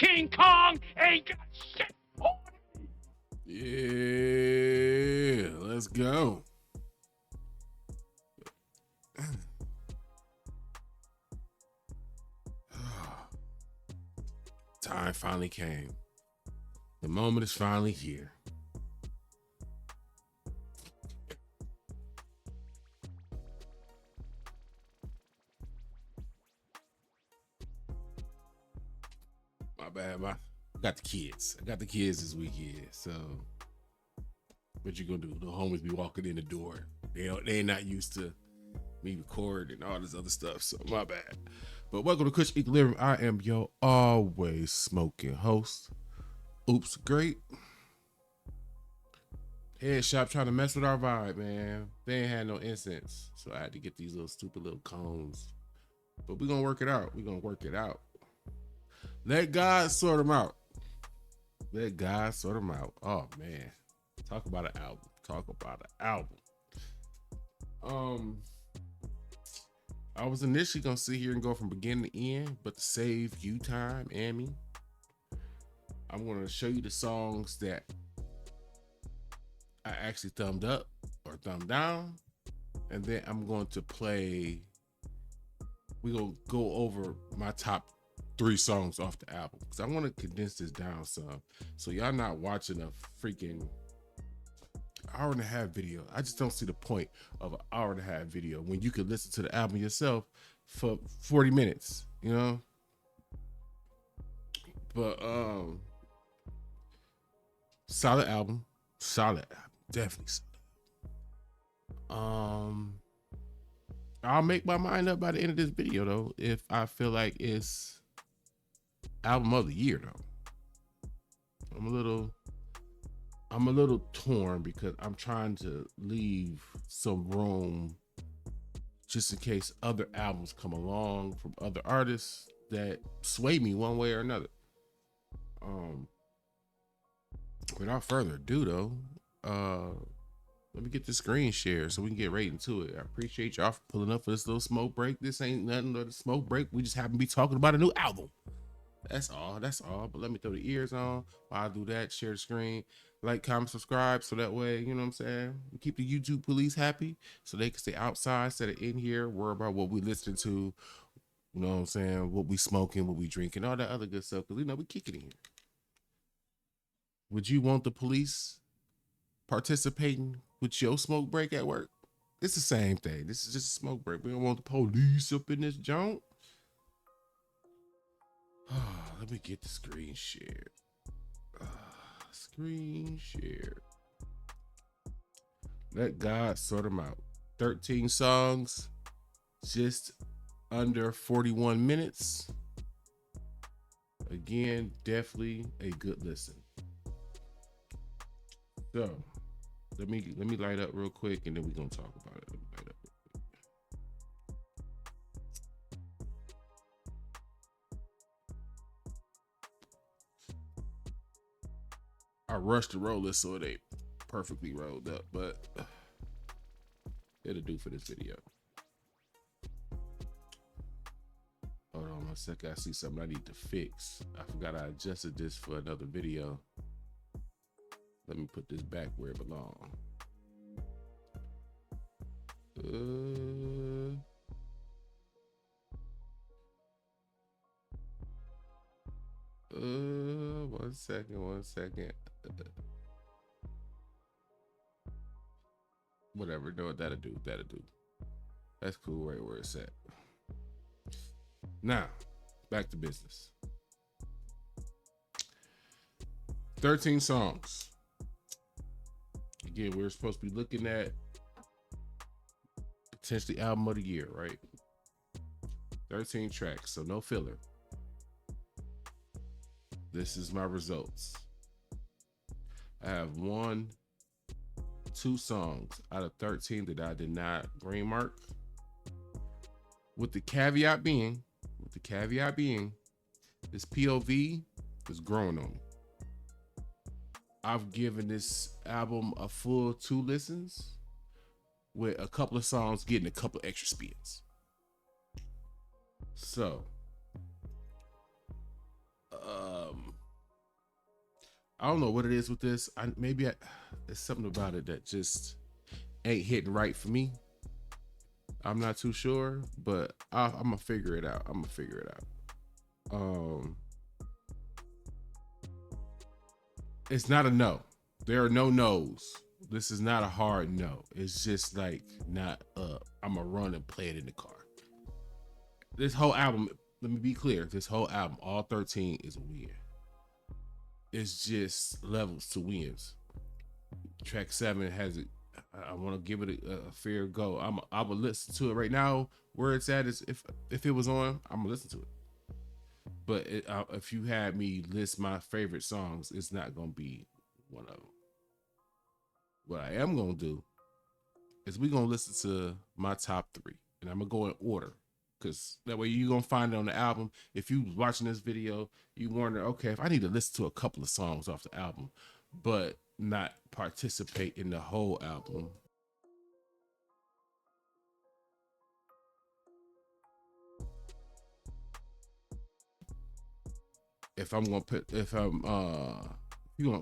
King Kong ain't got shit on Yeah, let's go. Time finally came. The moment is finally here. My bad, I got the kids. I got the kids this weekend, so what you gonna do? The homies be walking in the door. They not used to me recording and all this other stuff, so my bad. But welcome to Kush Equilibrium. I am your always smoking host. Oops, great. Head shop trying to mess with our vibe, man. They ain't had no incense, so I had to get these little stupid little cones. But we're gonna work it out. We're gonna work it out. Let God sort them out. Let God sort them out. Oh man, talk about an album. Talk about an album. I was initially gonna sit here and go from beginning to end, but to save you time and me, I'm gonna show you the songs that I actually thumbed up or thumbed down, and then I'm going to play. We're gonna go over my top 3 songs off the album because I want to condense this down some, so y'all not watching a freaking hour and a half video. I just don't see the point of an hour and a half video when you can listen to the album yourself for 40 minutes, you know. But solid album, definitely solid. I'll make my mind up by the end of this video though if I feel like it's album of the year though. I'm a little torn because I'm trying to leave some room just in case other albums come along from other artists that sway me one way or another. Without further ado though, let me get the screen share so we can get right into it. I appreciate y'all for pulling up for this little smoke break. This ain't nothing but a smoke break. We just happen to be talking about a new album. That's all. But let me throw the ears on while I do that. Share the screen, like, comment, subscribe, so that way, you know what I'm saying, we keep the YouTube police happy so they can stay outside instead of in here, worry about what we listening to, you know what I'm saying, what we smoking, what we drinking, all that other good stuff, because, you know, we kick it in here. Would you want the police participating with your smoke break at work? It's the same thing. This is just a smoke break. We don't want the police up in this joint. Let me get the screen shared. Screen shared. Let God sort them out. 13 songs, just under 41 minutes. Again, definitely a good listen. So let me light up real quick and then we're gonna talk about it. Let me light up. I rushed to roll this so it ain't perfectly rolled up, but it'll do for this video. Hold on one second. I see something I need to fix. I forgot I adjusted this for another video. Let me put this back where it belongs. One second. Whatever, know what that'll do. That's cool right where it's at. Now, back to business. 13 songs. Again, we're supposed to be looking at potentially album of the year, right? 13 tracks, so no filler. This is my results. I have 2 songs out of 13 that I did not green mark. With the caveat being, this POV is growing on me. I've given this album a full 2 listens with a couple of songs getting a couple extra spins. So, I don't know what it is with this. There's something about it that just ain't hitting right for me. I'm not too sure, but I'm gonna figure it out. It's not a no. There are no no's. This is not a hard no. It's just like not I'm gonna run and play it in the car. This whole album, let me be clear, this whole album, all 13 is a win. It's just levels to wins. Track 7 has it. I want to give it a fair go. I will listen to it right now. Where it's at is if it was on, I'm gonna listen to it. But if you had me list my favorite songs, it's not gonna be one of them. What I am gonna do is we gonna listen to my top 3, and I'm gonna go in order, because that way you gonna find it on the album. If you watching this video, you wonder, okay, if I need to listen to a couple of songs off the album, but not participate in the whole album.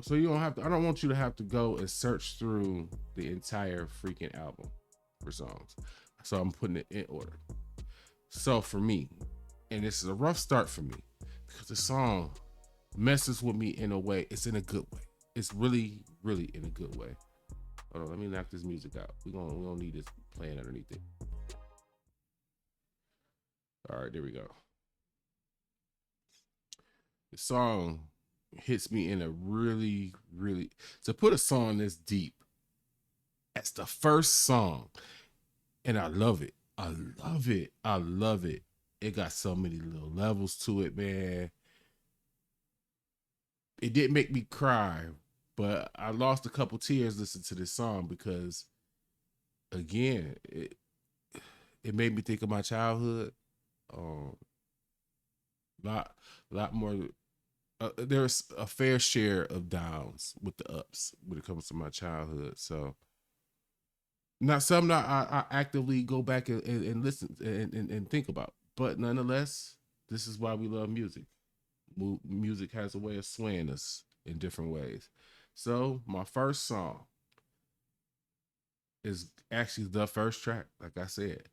So you don't have to, I don't want you to have to go and search through the entire freaking album for songs. So I'm putting it in order. So for me, and this is a rough start for me, because the song messes with me in a way, it's in a good way. It's really, really in a good way. Hold on, let me knock this music out. We don't need this playing underneath it. All right, there we go. The song hits me in a really, really, to put a song this deep, that's the first song, and I love it. I love it. It got so many little levels to it, man. It didn't make me cry, but I lost a couple tears listening to this song, because again, it made me think of my childhood. Lot more. There's a fair share of downs with the ups when it comes to my childhood. So not something I actively go back and listen and think about, but nonetheless, this is why we love music. Music has a way of swaying us in different ways. So my first song is actually the first track. Like I said,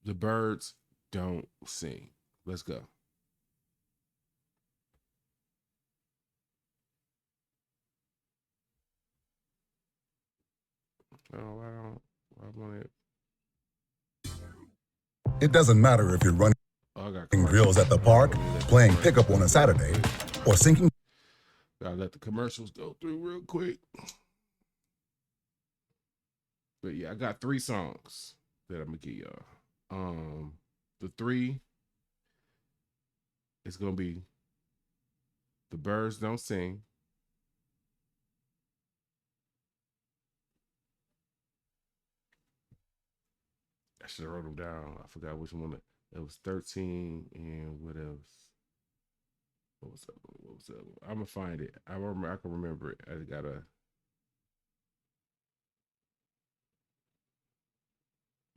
The Birds Don't Sing. Let's go. It doesn't matter if you're running drills at the park, playing pickup on a Saturday, or sinking. Gotta let the commercials go through real quick. But yeah, I got 3 songs that I'm gonna give y'all. The 3 is gonna be The Birds Don't Sing, I should have wrote them down. I forgot which one. It was 13 and what else? What was up? I'm gonna find it. I can remember it. I gotta.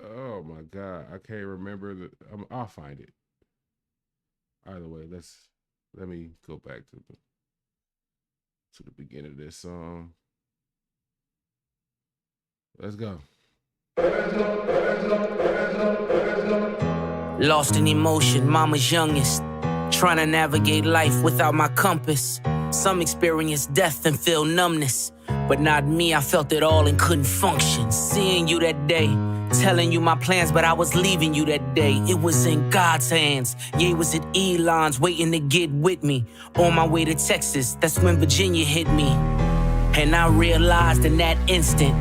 Oh my God, I can't remember I'll find it. Either way, let me go back to the beginning of this song. Let's go. Lost in emotion, mama's youngest. Trying to navigate life without my compass. Some experience death and feel numbness, but not me, I felt it all and couldn't function. Seeing you that day, telling you my plans, but I was leaving you that day. It was in God's hands. Yeah, it was at Elon's, waiting to get with me. On my way to Texas, that's when Virginia hit me. And I realized in that instant,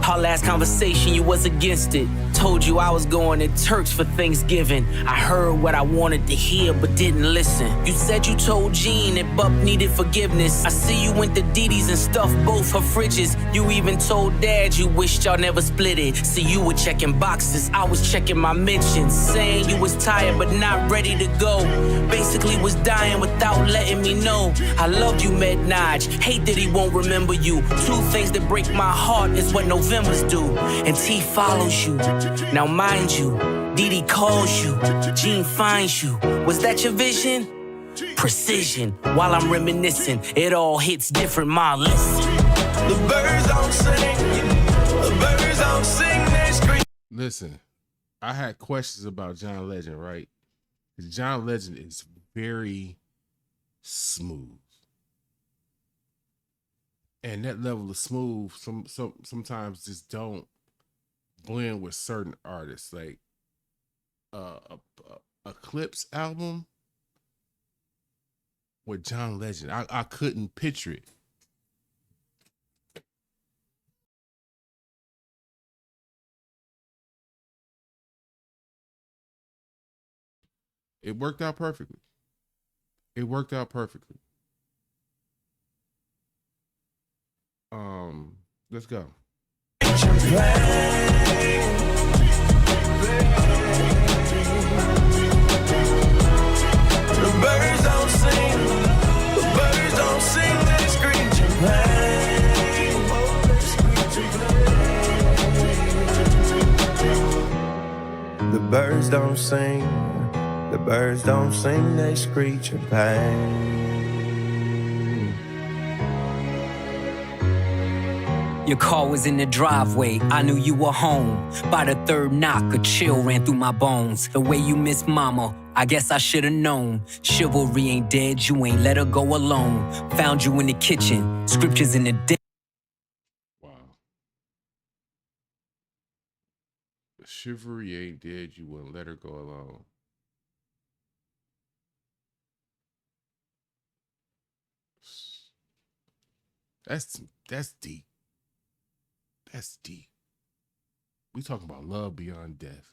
our last conversation, you was against it. Told you I was going to Turks for Thanksgiving. I heard what I wanted to hear, but didn't listen. You said you told Jean that Buck needed forgiveness. I see you went to Didi's and stuffed both her fridges. You even told Dad you wished y'all never split it. See, you were checking boxes, I was checking my mentions. Saying you was tired but not ready to go. Basically was dying without letting me know. I loved you, Med-Naj, hate that he won't remember you. 2 things that break my heart is what November's do. And T follows you. Now mind you, Didi calls you, Jean finds you. Was that your vision? precision. While I'm reminiscing, it all hits different, ma, listen. The birds don't sing, the birds don't sing, they scream. Listen, I had questions about John Legend, right? John Legend is very smooth. And that level of smooth sometimes just don't blend with certain artists. Like a Clips album with John Legend, I couldn't picture it. It worked out perfectly. It worked out perfectly. Let's go. The birds don't sing, the birds don't sing, they screech and play. The birds don't sing, the birds don't sing, they screech and pain. Your car was in the driveway, I knew you were home. By the third knock, a chill ran through my bones. The way you miss mama, I guess I should've known. Chivalry ain't dead, you ain't let her go alone. Found you in the kitchen, scriptures in the Wow. Chivalry ain't dead, you wouldn't let her go alone. That's deep. That's deep. We talking about love beyond death.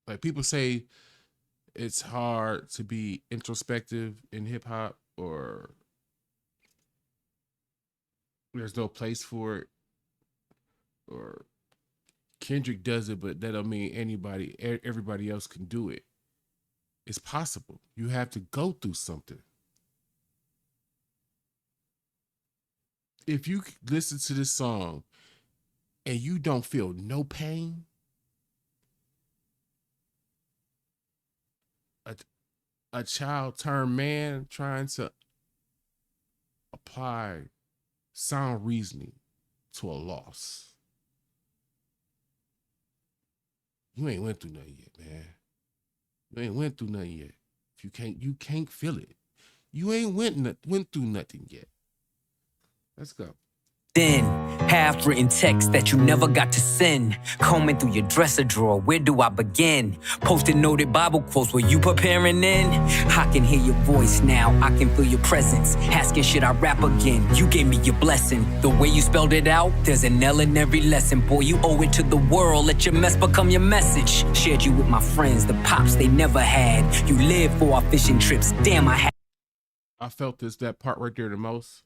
Like, people say it's hard to be introspective in hip hop, or there's no place for it, or Kendrick does it, but that don't mean everybody else can do it. It's possible. You have to go through something. If you listen to this song and you don't feel no pain, a child turned man trying to apply sound reasoning to a loss, you ain't went through nothing yet, man. You ain't went through nothing yet. If you can't feel it. You ain't went through nothing yet. Let's go. Then, half-written text that you never got to send. Combing through your dresser drawer, where do I begin? Posted noted Bible quotes, were you preparing then? I can hear your voice now, I can feel your presence. Asking should I rap again? You gave me your blessing. The way you spelled it out, there's an L in every lesson. Boy, you owe it to the world, let your mess become your message. Shared you with my friends, the pops they never had. You lived for our fishing trips, damn I felt that part right there the most.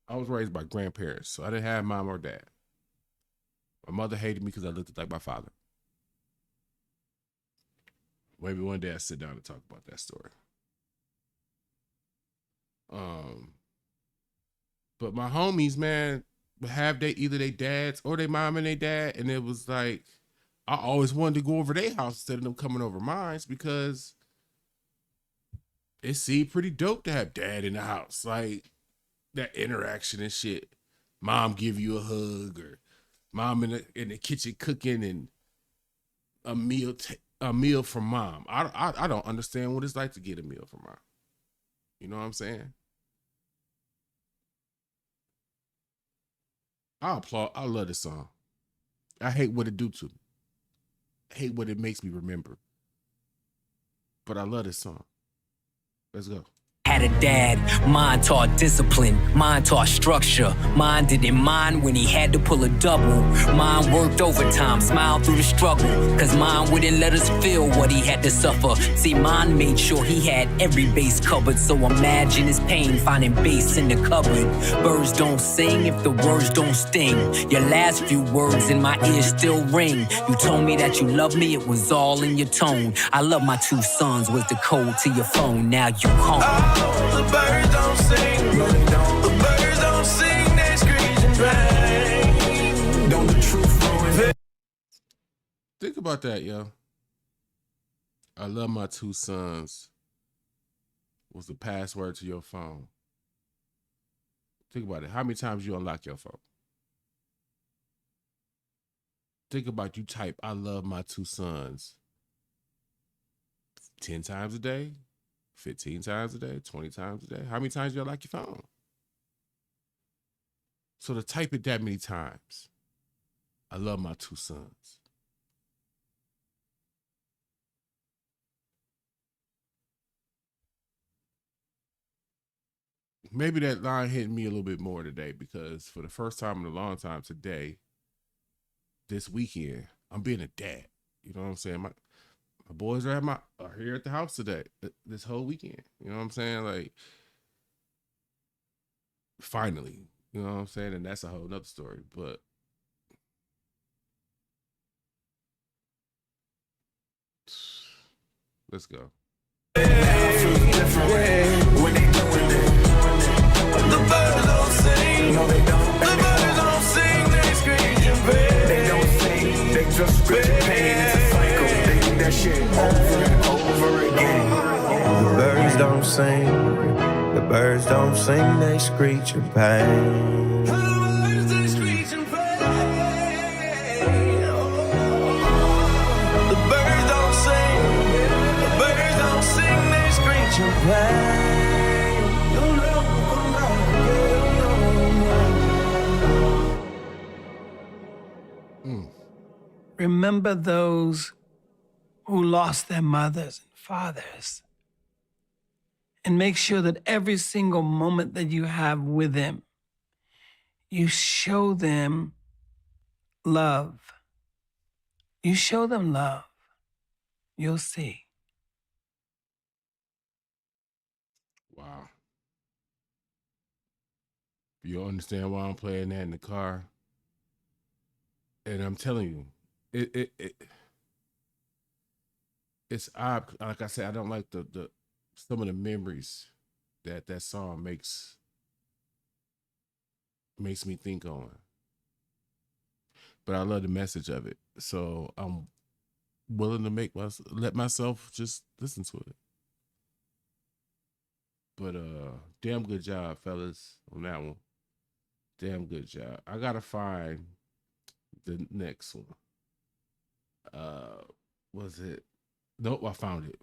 I was raised by grandparents, so I didn't have mom or dad. My mother hated me because I looked like my father. Maybe one day I sit down and talk about that story. But my homies, man, have either their dads or their mom and their dad, and it was like I always wanted to go over their house instead of them coming over mine, because it seemed pretty dope to have dad in the house, like that interaction and shit. Mom give you a hug, or mom in the kitchen cooking, and a meal from mom. I don't understand what it's like to get a meal from mom. You know what I'm saying? I applaud. I love this song. I hate what it do to me. I hate what it makes me remember. But I love this song. Let's go. Had a dad, mine taught discipline, mine taught structure. Mine didn't mind when he had to pull a double. Mine worked overtime, smiled through the struggle, cause mine wouldn't let us feel what he had to suffer. See, mine made sure he had every base covered, so imagine his pain finding bass in the cupboard. Birds don't sing if the words don't sting. Your last few words in my ears still ring. You told me that you loved me, it was all in your tone. I love my 2 sons was the code to your phone, now you home. The birds don't sing, no they don't. The birds don't sing, they screech and bang. Don't the truth ruin? Think about that, yo. I love my two sons was the password to your phone. Think about it. How many times you unlock your phone? Think about you type, I love my two sons 10 times a day, 15 times a day, 20 times a day. How many times you unlock your phone? So to type it that many times, I love my two sons. Maybe that line hit me a little bit more today because for the first time in a long time today, this weekend, I'm being a dad. You know what I'm saying? My boys are here at the house today, this whole weekend. You know what I'm saying? Like, finally, you know what I'm saying? And that's a whole nother story, but let's go. When they doing it, the birds don't sing. No, they don't. The birds don't sing. They scream in pain. They don't sing. They just scream in pain. It's a cycle. They do that shit over and over again. The birds don't sing. The birds don't sing. They screech in pain. The birds they screech in pain. The birds don't sing. The birds don't sing. They screech in pain. Remember those who lost their mothers and fathers. And make sure that every single moment that you have with them, you show them love. You show them love. You'll see. Wow. You understand why I'm playing that in the car? And I'm telling you, it's odd. Like I said, I don't like the some of the memories that song makes me think on. But I love the message of it, so I'm willing to let myself just listen to it. But damn good job, fellas, on that one. Damn good job. I gotta find the next one. Was it? Nope, I found it.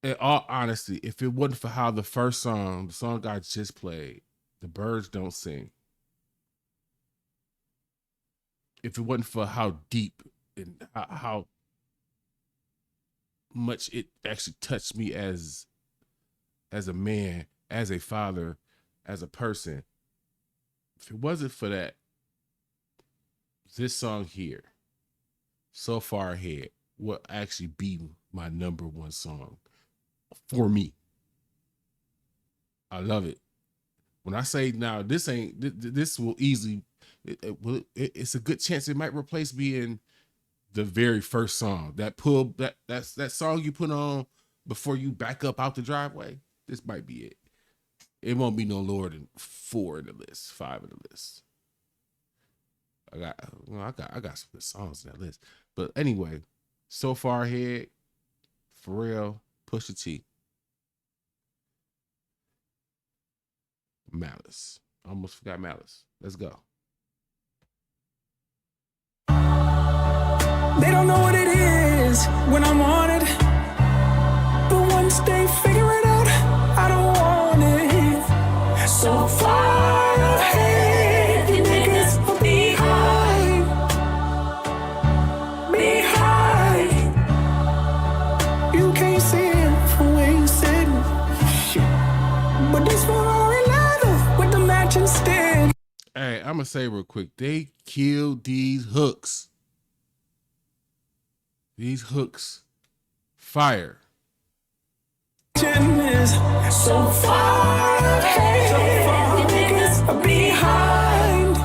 In all honesty, if it wasn't for how the first song, the song I just played, The Birds Don't Sing, if it wasn't for how deep and how much it actually touched me as a man, as a father, as a person, if it wasn't for that, this song here, So Far Ahead, will actually be my number one song for me. I love it. When I say now, this will easily, it's a good chance it might replace being the very first song. That song you put on before you back up out the driveway. This might be it. It won't be no lower than 4 in the list, 5 in the list. I got some good songs in that list. But anyway, So Far Ahead, Pharrell, Pusha T, Malice. I almost forgot Malice. Let's go. They don't know what it is when I'm on it, but once they figure it out, I don't want it. So far ahead, you niggas are behind. You can't see it from where you sitting, but this Ferrari leather with the matching stick. Hey, I'm gonna say real quick, they killed these hooks. These hooks, fire. So far ahead, you niggas are behind.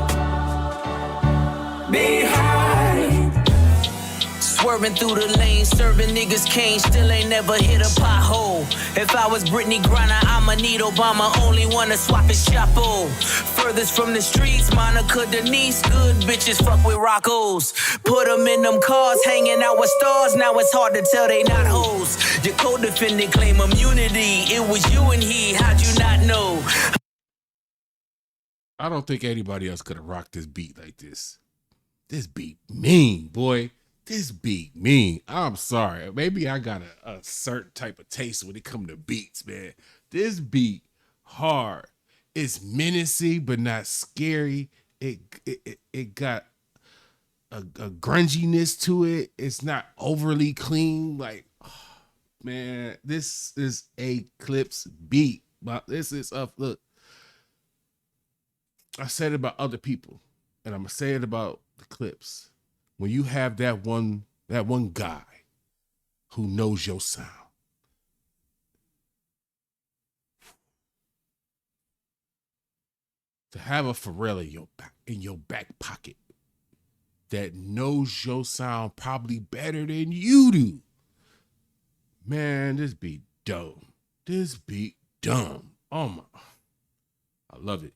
Swerving through the lane, serving niggas cane, still ain't never hit a pothole. If I was Brittany Griner, I'ma need Obama, only wanna swap his chapo. Furthest from the streets, Monica Denise, good bitches fuck with Roccos. Put them in them cars, hanging out with stars, now it's hard to tell they not hoes. Your co-defendant claim immunity, it was you and he, how'd you not know? I don't think anybody else could have rocked this beat like this. This beat mean, boy. This beat mean. I'm sorry. Maybe I got a certain type of taste when it come to beats, man. This beat hard. It's menacing but not scary. It got a grunginess to it. It's not overly clean. Like, oh, man, this is a Clips beat. But this is look. I said it about other people, and I'm gonna say it about the Clips. When you have that one guy who knows your sound, to have a Pharrell in your back pocket that knows your sound probably better than you do, man, this beat dumb. This beat dumb. Oh my, I love it.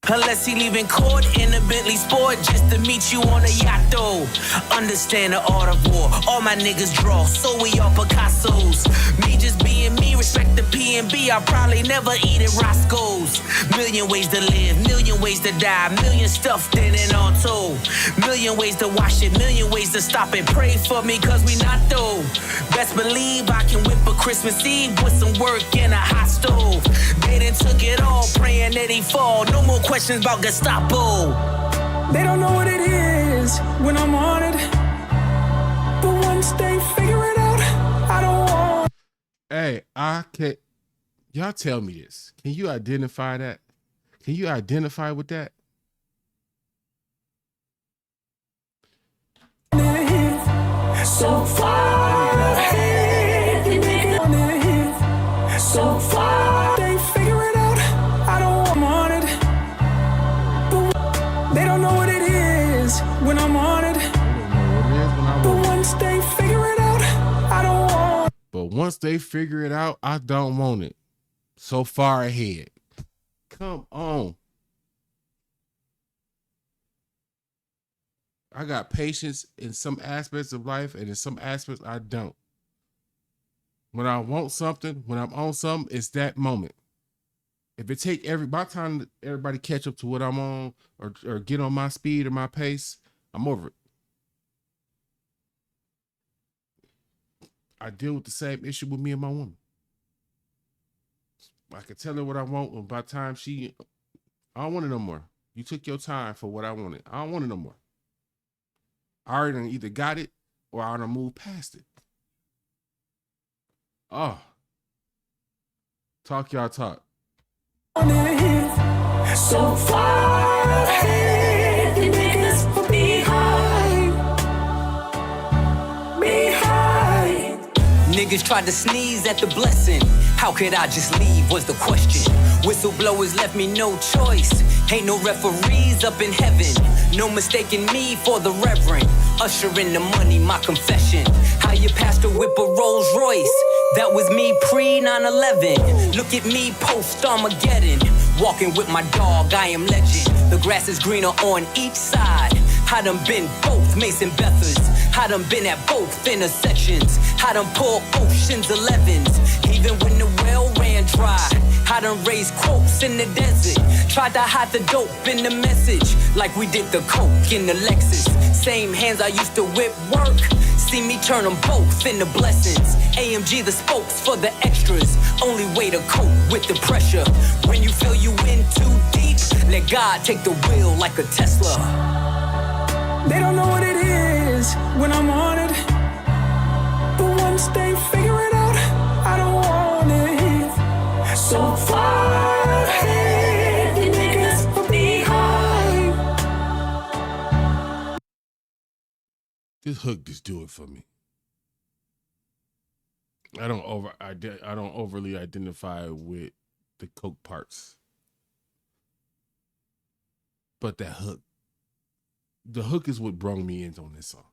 Unless he leaving court in a Bentley Sport just to meet you on a yacht though. Understand the art of war. All my niggas draw, so we all Picassos. Me just being me, respect the P&B. I'll probably never eat at Roscoe's. Million ways to live, million ways to die, million stuffed in and on told. Million ways to wash it, million ways to stop it. Pray for me cause we not though. Best believe I can whip a Christmas Eve with some work in a hot stove. They done took it all, praying that he fall. No more questions about Gestapo. They don't know what it is when I'm on it, but once they figure it out, I don't want. Hey, I can't. Y'all tell me this. Can you identify that? Can you identify with that? So far ahead, you make it on it. So far, they figure it out. I don't want it, but they don't know what it is when I'm on it. But once they figure it out, I don't want. But once they figure it out, I don't want it. So far ahead. Come on. I got patience in some aspects of life, and in some aspects I don't. When I want something, when I'm on something, it's that moment. If it take by the time everybody catch up to what I'm on or get on my speed or my pace, I'm over it. I deal with the same issue with me and my woman. I can tell her what I want, and by the time I don't want it no more. You took your time for what I wanted. I don't want it no more. I already either got it or I done moved past it. Oh. Talk y'all talk. So far ahead, you make us behind. Niggas tried to sneeze at the blessing. How could I just leave was the question. Whistleblowers left me no choice. Ain't no referees up in heaven. No mistaking me for the reverend. Usher in the money, my confession. How your pastor whip a Rolls Royce. That was me pre 9/11. Look at me post Armageddon. Walking with my dog, I am legend. The grass is greener on each side. I done been both Mason Bethers. I done been at both intersections. I done pulled Ocean's 11s. Even when the well ran dry. I done raised quotes in the desert. Tried to hide the dope in the message. Like we did the coke in the Lexus. Same hands I used to whip work. See me turn them both into blessings. AMG the spokes for the extras. Only way to cope with the pressure. When you feel you in too deep, let God take the wheel like a Tesla. They don't know what it is when I'm on it, but once they figure it out, I don't want it. So far ahead, you make us behind. This hook just do it for me. I don't overly identify with the coke parts, but that hook. The hook is what brung me in on this song.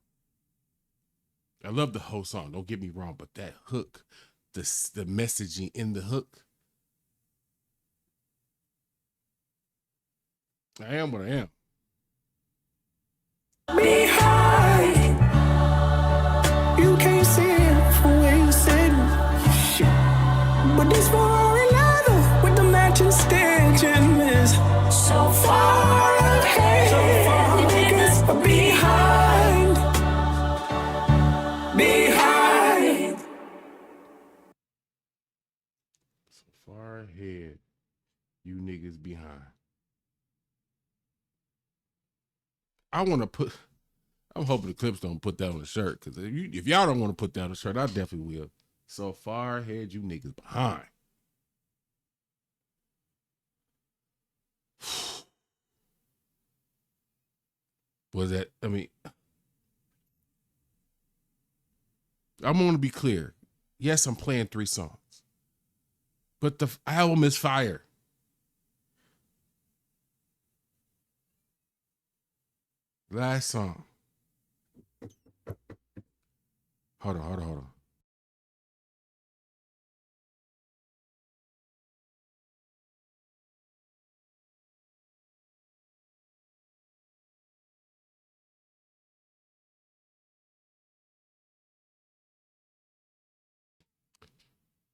I love the whole song. Don't get me wrong, but that hook, the messaging in the hook. I am what I am. Behind, you can't see it from where you sitting. Shit. But this Ferrari leather with the matching stitching is so far ahead. So far behind. So far ahead, you niggas behind. I'm hoping the Clips don't put that on the shirt, because if y'all don't want to put that on the shirt, I definitely will. So far ahead, you niggas behind. Was that, I mean, I'm going to be clear. Yes, I'm playing 3 songs, but the album is fire. Last song. Hold on.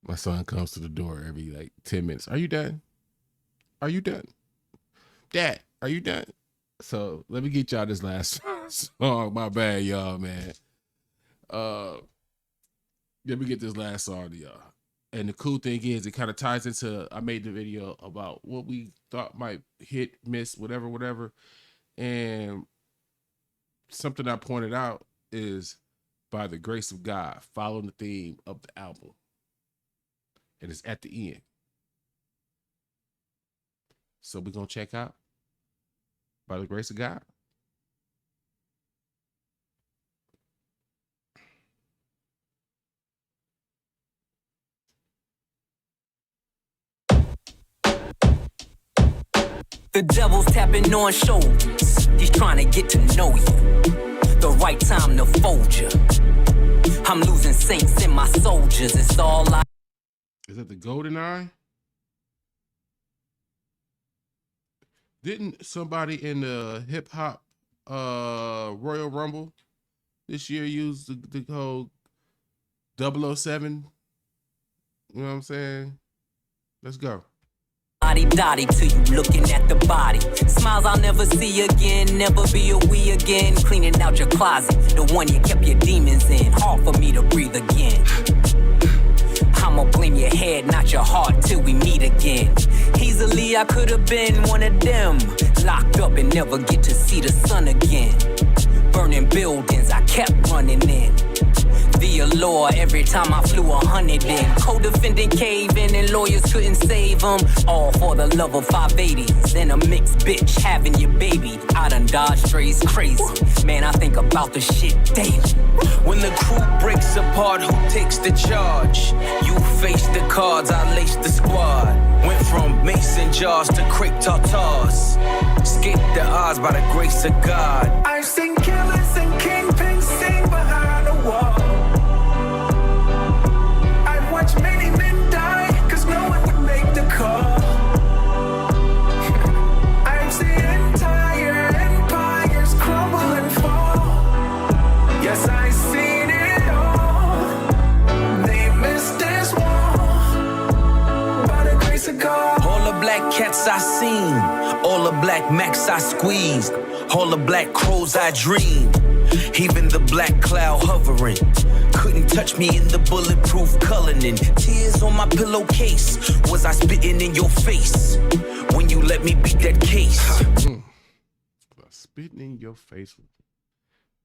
My son comes to the door every like 10 minutes. Are you done? Are you done? Dad, are you done? So let me get y'all this last song. My bad, y'all, man. Let me get this last song to y'all. And the cool thing is, it kind of ties into, I made the video about what we thought might hit, miss, whatever. And something I pointed out is, by the grace of God, following the theme of the album. And it's at the end. So we're going to check out By the Grace of God. The devil's tapping on shoulders. He's trying to get to know you. The right time to fold you. I'm losing saints in my soldiers. It's all I. Is that the Golden Eye? Didn't somebody in the hip hop Royal Rumble this year use the whole 007? You know what I'm saying? Let's go. Dotty to you looking at the body. Smiles I'll never see again, never be a we again. Cleaning out your closet, the one you kept your demons in. Hard for me to breathe again. I'ma blame your head, not your heart, till we meet again. Easily I could have been one of them, locked up and never get to see the sun again. Burning buildings, I kept running in. The allure every time I flew 100 in. Co-defendant caving and lawyers couldn't save them. All for the love of 580s and a mixed bitch having your baby. I done dodged strays crazy. Man, I think about the shit daily. When the crew breaks apart, who takes the charge? You face the cards, I lace the squad. Went from mason jars to crepe tartars. Escaped the odds by the grace of God. I've seen killers and kingpins sing behind a wall. I've watched many men die, cause no one would make the call. I've seen entire empires crumble and fall. Yes, I've seen it all. They missed this wall. By the grace of God. All the black cats I seen, all the black macs I squeezed, all the black crows I dreamed, even the black cloud hovering. Couldn't touch me in the bulletproof Cullinan. Tears on my pillowcase. Was I spitting in your face when you let me beat that case? Spitting in your face.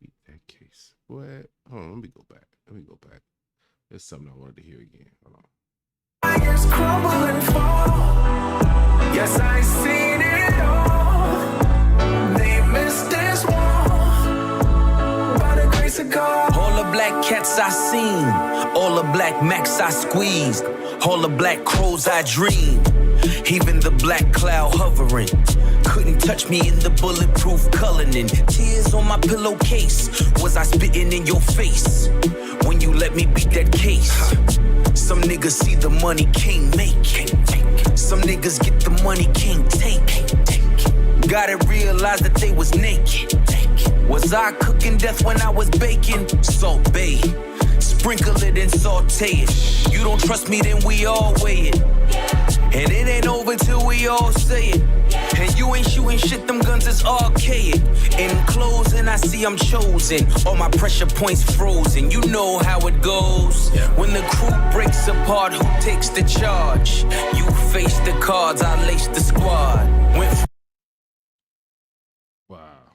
Beat that case. What? Hold on, let me go back. There's something I wanted to hear again. Hold on. Fires crumble and fall. Yes, I seen it all. They missed this wall. By the grace of God. All the black cats I seen, all the black macs I squeezed, all the black crows I dreamed, Even the black cloud hovering couldn't touch me in the bulletproof Cullinan. Tears on my pillowcase. Was I spitting in your face when you let me beat that case? Some niggas see the money, can't make. Some niggas get the money, can't take. Gotta realize that they was naked. Was I cooking death when I was baking? Salt Bay, sprinkle it and saute it. You don't trust me, then we all weigh it. And it ain't over till we all say it. And you ain't shooting shit, them guns is archaic. In closing, I see I'm chosen. All my pressure points frozen. You know how it goes. When the crew breaks apart, who takes the charge? You face the cards, I lace the squad. Wow.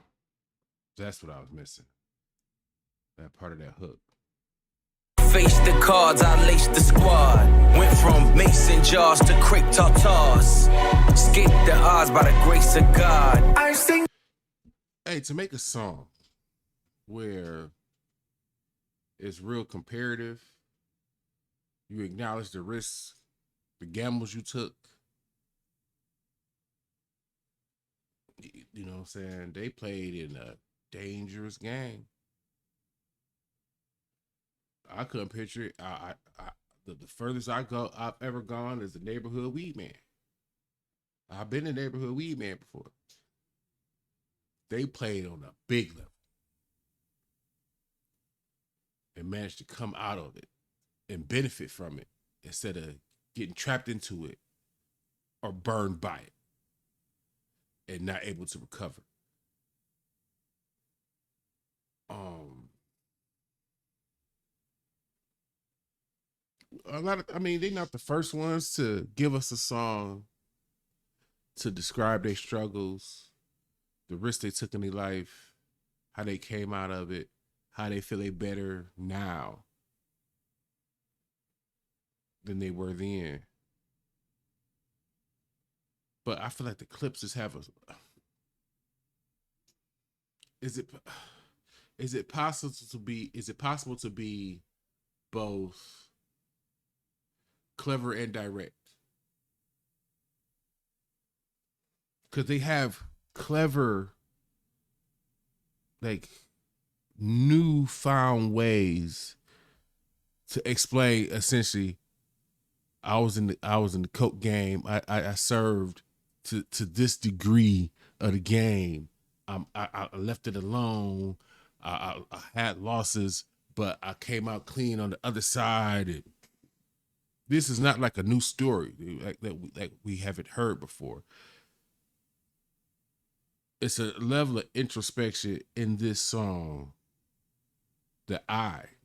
That's what I was missing. That part of that hook. Face the cards, I laced the squad. Went from mason jars to crepe tartars. Escaped the odds by the grace of God. I sing. Hey, to make a song where it's real comparative, you acknowledge the risks, the gambles you took. You know what I'm saying? They played in a dangerous game. I couldn't picture it. The furthest I've ever gone is the neighborhood weed man. I've been a neighborhood weed man before. They played on a big level and managed to come out of it and benefit from it instead of getting trapped into it or burned by it and not able to recover. They're not the first ones to give us a song to describe their struggles, the risks they took in their life, how they came out of it, how they feel they better now than they were then. But I feel like the clips just have a. Is it possible to be both clever and direct? Because they have clever, like, newfound ways to explain. Essentially, I was in the coke game. I served to this degree of the game. I left it alone. I had losses, but I came out clean on the other side. And this is not like a new story like we haven't heard before. It's a level of introspection in this song that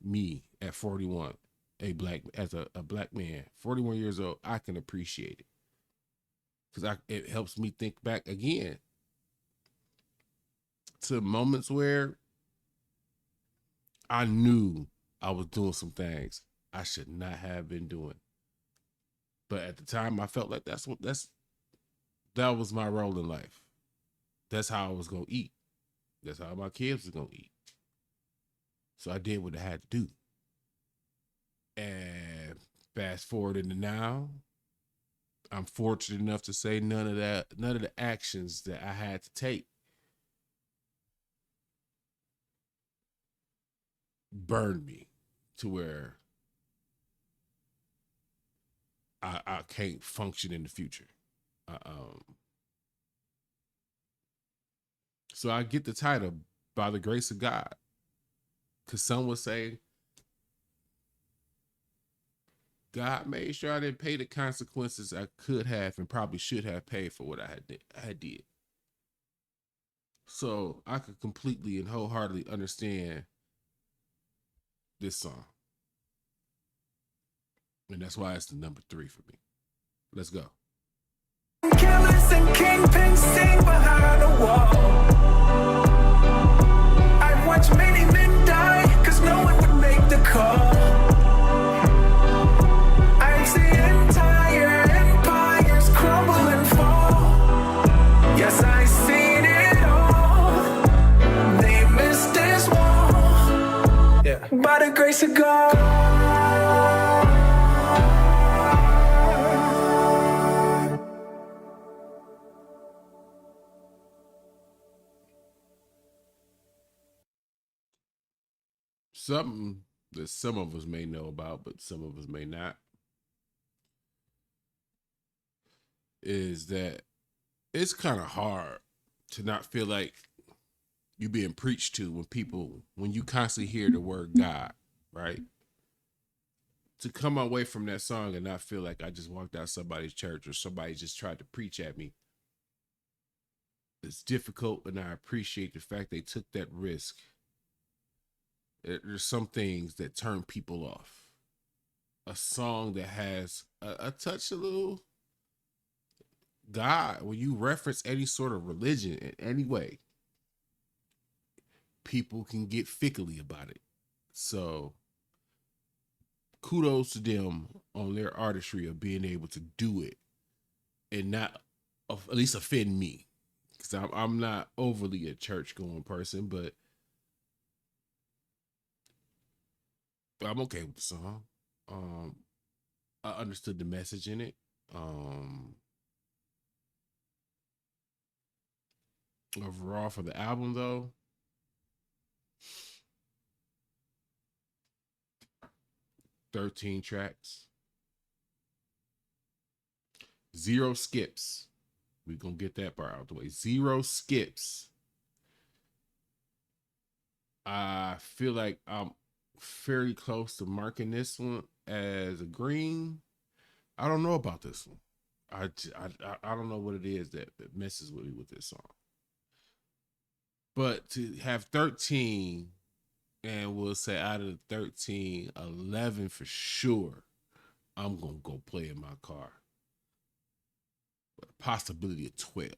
me at 41, as a black man, 41 years old, I can appreciate it. Because it helps me think back again to moments where I knew I was doing some things I should not have been doing. But at the time, I felt like that was my role in life. That's how I was going to eat. That's how my kids was going to eat. So I did what I had to do. And fast forward into now, I'm fortunate enough to say none of the actions that I had to take burned me to where I can't function in the future. So I get the title By the Grace of God, because some would say God made sure I didn't pay the consequences I could have and probably should have paid for what I did. So I could completely and wholeheartedly understand this song. And that's why it's the number 3 for me. Let's go. Killers and kingpins sing behind the wall. I've watched many men die, cause no one would make the call. I've seen entire empires crumble and fall. Yes, I've seen it all. They missed this wall. Yeah. By the grace of God. something that some of us may know about, but some of us may not, is that it's kind of hard to not feel like you're being preached to when you constantly hear the word God, right? To come away from that song and not feel like I just walked out somebody's church or somebody just tried to preach at me. It's difficult, and I appreciate the fact they took that risk. There's some things that turn people off. A song that has a touch, a little God, when you reference any sort of religion in any way, people can get fickly about it. So kudos to them on their artistry of being able to do it and not at least offend me, because I'm not overly a church going person, but I'm okay with the song. I understood the message in it. Overall for the album though, "13 tracks, 0 skips." We're gonna get that part out of the way. 0 skips. I feel like I'm fairly close to marking this one as a green. I don't know about this one. I don't know what it is that messes with me with this song. But to have 13, and we'll say out of the 13, 11 for sure, I'm going to go play in my car. But a possibility of 12.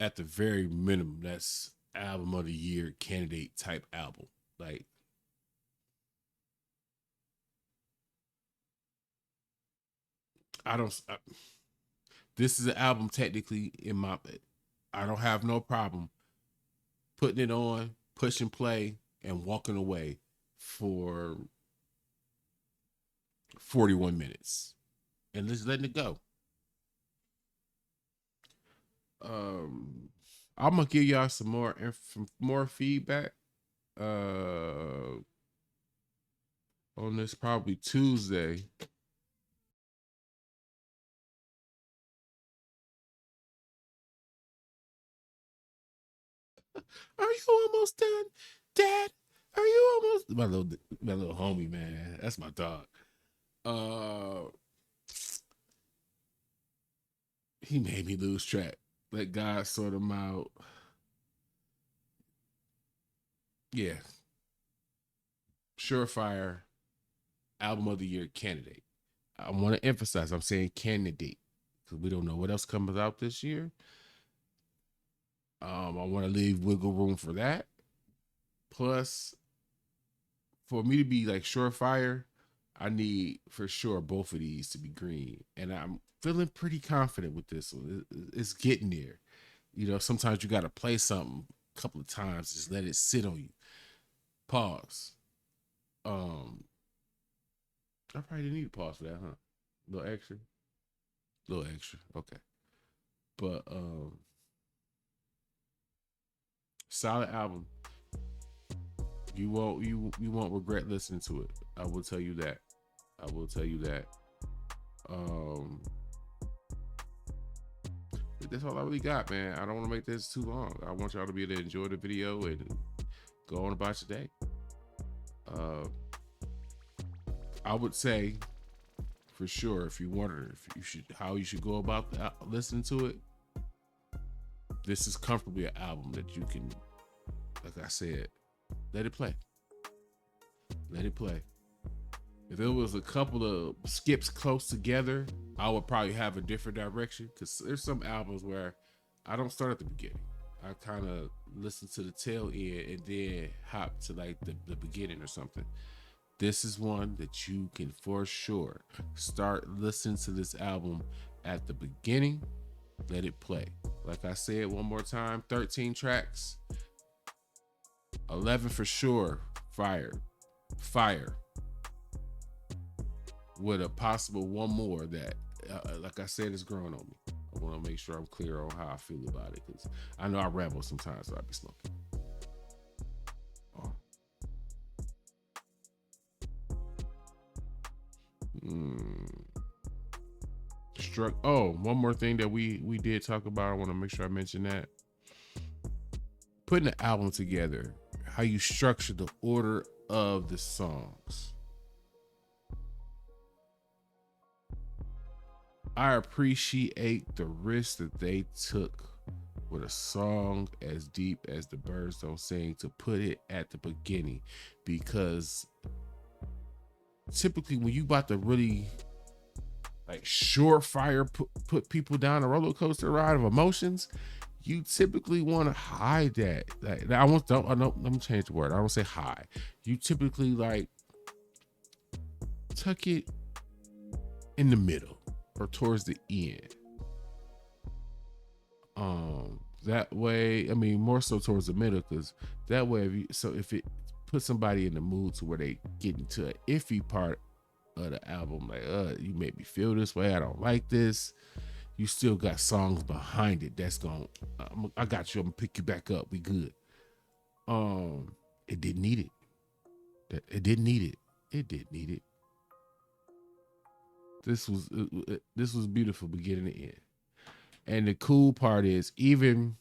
At the very minimum, that's album of the year candidate type album. Like, this is an album technically I don't have no problem putting it on, pushing play, and walking away for 41 minutes and just letting it go. I'm gonna give y'all some more feedback on this probably Tuesday. Are you almost done, Dad? Are you almost? My little homie, man. That's my dog. He made me lose track. Let God sort him out. Yeah. Surefire album of the year candidate. I want to emphasize, I'm saying candidate, because we don't know what else comes out this year. I want to leave wiggle room for that. Plus, for me to be like surefire, I need for sure both of these to be green. And I'm feeling pretty confident with this one. It's getting there. You know, sometimes you got to play something a couple of times, just let it sit on you. Pause. I probably didn't need to pause for that, huh? A little extra. Okay. But solid album. You won't regret listening to it. I will tell you that. That's all I really got, man. I don't want to make this too long. I want y'all to be able to enjoy the video and go on about your day. I would say, for sure, if you wonder how you should go about listening to it, this is comfortably an album that you can, like I said, let it play. If there was a couple of skips close together, I would probably have a different direction, because there's some albums where I don't start at the beginning. I kind of listen to the tail end and then hop to like the beginning or something. This is one that you can for sure start listening to this album at the beginning. Let it play. Like I said one more time, 13 tracks, 11 for sure, fire. With a possible one more that, like I said, is growing on me. I want to make sure I'm clear on how I feel about it, because I know I ramble sometimes, so I be smoking. Oh. Oh, one more thing that we did talk about. I want to make sure I mention that. Putting the album together, how you structure the order of the songs. I appreciate the risk that they took with a song as deep as The Birds Don't Sing to put it at the beginning, because typically when you about to really like surefire put people down a roller coaster ride of emotions, you typically want to hide that. Like, let me change the word. I don't say hide. You typically like tuck it in the middle or towards the end. That way, I mean, more so towards the middle, because that way, if it puts somebody in the mood to where they get into an iffy part of the album, like, you made me feel this way, I don't like this, you still got songs behind it that's going, I got you, I'm gonna pick you back up, we good. It didn't need it. It didn't need it. It did need it. This was beautiful beginning to end. And the cool part is, even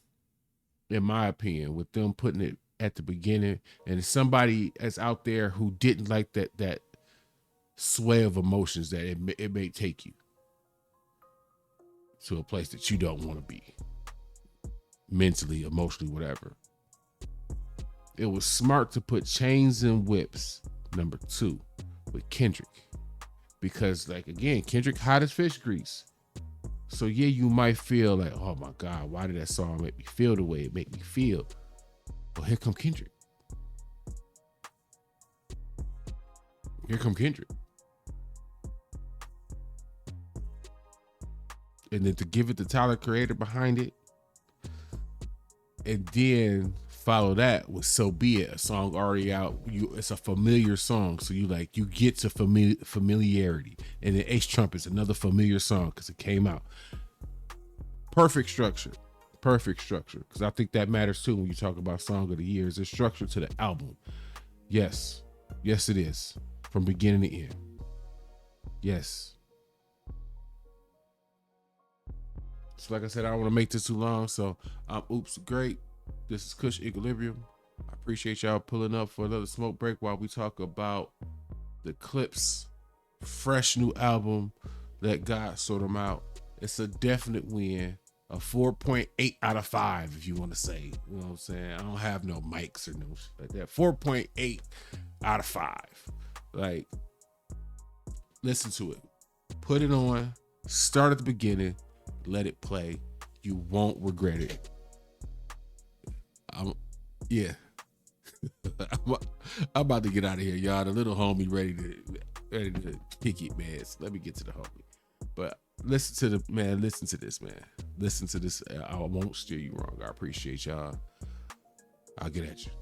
in my opinion, with them putting it at the beginning, and somebody that's out there who didn't like that sway of emotions, that it may take you to a place that you don't want to be, mentally, emotionally, whatever. It was smart to put Chains and Whips number 2 with Kendrick, because, like, again, Kendrick hot as fish grease. So yeah, you might feel like, oh my God, why did that song make me feel the way it made me feel? Well, here come Kendrick. Here come Kendrick. And then to give it the Tyler Creator behind it, and then follow that with So Be It, a song already out. It's a familiar song, so you get to familiarity. And then Ace Trumpet's another familiar song because it came out. Perfect structure, because I think that matters too when you talk about Song of the Year. Is the structure to the album? Yes, it is, from beginning to end. Yes. So like I said, I don't want to make this too long, so I'm Oops Great. This is Kush Equilibrium. I appreciate y'all pulling up for another smoke break while we talk about the Clips fresh new album, Let God Sort 'Em Out. It's a definite win, a 4.8 out of 5 if you want to say, you know what I'm saying? I don't have no mics or no shit like that. 4.8 out of 5. Like, listen to it. Put it on, start at the beginning, let it play. You won't regret it. I'm about to get out of here, y'all. The little homie ready to kick it, man. So let me get to the homie. But listen to this, man. Listen to this. I won't steer you wrong. I appreciate y'all. I'll get at you.